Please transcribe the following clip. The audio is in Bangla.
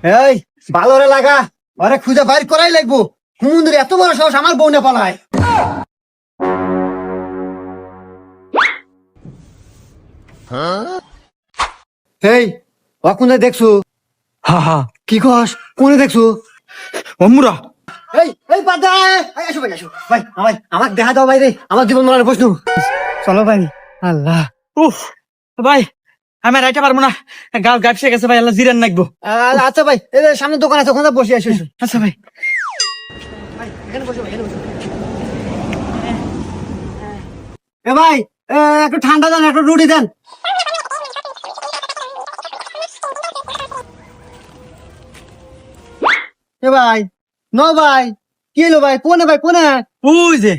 এই ভালো রে লাগা, ওরে খুঁজে বাইর করাই লাগবো। হুমুন্দির এত বড় সাহস আমার বউ না পালায়। এই অকুনে দেখছো? হা হা কি কস? কোনে দেখছো? অমুরা এই বাদ দে, এই আসো ভাই, আসো ভাই, আমাকে দেখা দাও ভাই রে, আমার জীবন মরণের প্রশ্ন। চলো ভাই। আল্লাহ। উফ ভাই আমি আর আইতে পারবো না, গাল গাপসে গেছে ভাই, আল্লাহ জিরান নাকবো। আচ্ছা ভাই, এই যে সামনে দোকান আছে, ওখানে বসে আসো। আচ্ছা ভাই। এখানে বসো, এখানে বসো। এ ভাই, একটু ঠান্ডা দেন, একটু রুটি দেন। এ ভাই, ন ভাই, কি হলো ভাই? কোনে ভাই, কোনে? ওই যে